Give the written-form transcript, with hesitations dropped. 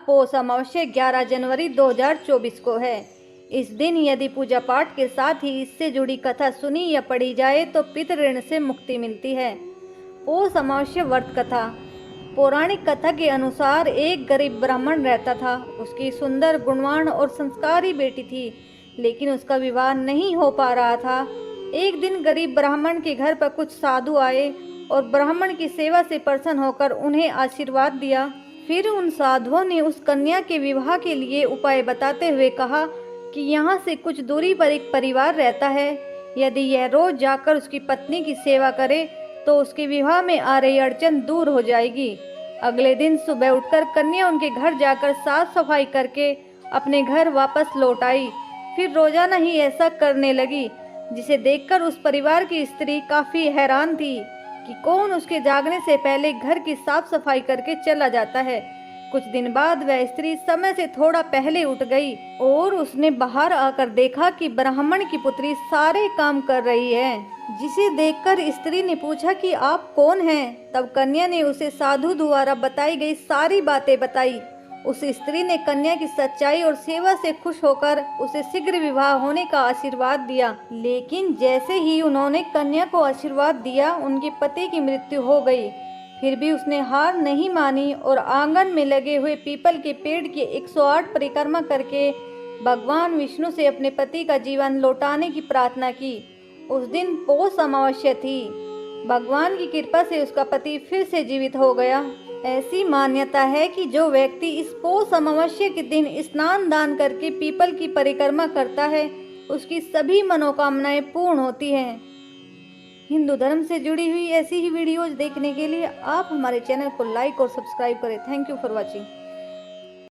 पौष अमावस्या 11 जनवरी 2024 को है। इस दिन यदि पूजा पाठ के साथ ही इससे जुड़ी कथा सुनी या पढ़ी जाए तो पितृ ऋण से मुक्ति मिलती है। पौष अमावस्या व्रत कथा। पौराणिक कथा के अनुसार एक गरीब ब्राह्मण रहता था। उसकी सुंदर, गुणवान और संस्कारी बेटी थी, लेकिन उसका विवाह नहीं हो पा रहा था। एक दिन गरीब ब्राह्मण के घर पर कुछ साधु आए और ब्राह्मण की सेवा से प्रसन्न होकर उन्हें आशीर्वाद दिया। फिर उन साधुओं ने उस कन्या के विवाह के लिए उपाय बताते हुए कहा कि यहाँ से कुछ दूरी पर एक परिवार रहता है। यदि यह रोज जाकर उसकी पत्नी की सेवा करे तो उसके विवाह में आ रही अड़चन दूर हो जाएगी। अगले दिन सुबह उठकर कन्या उनके घर जाकर साफ सफाई करके अपने घर वापस लौट आई। फिर रोजाना ही ऐसा करने लगी, जिसे देखकर उस परिवार की स्त्री काफी हैरान थी कि कौन उसके जागने से पहले घर की साफ सफाई करके चला जाता है। कुछ दिन बाद वह स्त्री समय से थोड़ा पहले उठ गई और उसने बाहर आकर देखा कि ब्राह्मण की पुत्री सारे काम कर रही है, जिसे देखकर स्त्री ने पूछा कि आप कौन हैं? तब कन्या ने उसे साधु द्वारा बताई गई सारी बातें बताई। उस स्त्री ने कन्या की सच्चाई और सेवा से खुश होकर उसे शीघ्र विवाह होने का आशीर्वाद दिया। लेकिन जैसे ही उन्होंने कन्या को आशीर्वाद दिया, उनके पति की मृत्यु हो गई। फिर भी उसने हार नहीं मानी और आंगन में लगे हुए पीपल के पेड़ की 108 परिक्रमा करके भगवान विष्णु से अपने पति का जीवन लौटाने की प्रार्थना की। उस दिन पौष अमावस्या थी। भगवान की कृपा से उसका पति फिर से जीवित हो गया। ऐसी मान्यता है कि जो व्यक्ति इस पौष अमावस्या के दिन स्नान दान करके पीपल की परिक्रमा करता है, उसकी सभी मनोकामनाएं पूर्ण होती हैं। हिंदू धर्म से जुड़ी हुई ऐसी ही वीडियोज देखने के लिए आप हमारे चैनल को लाइक और सब्सक्राइब करें। Thank you for watching.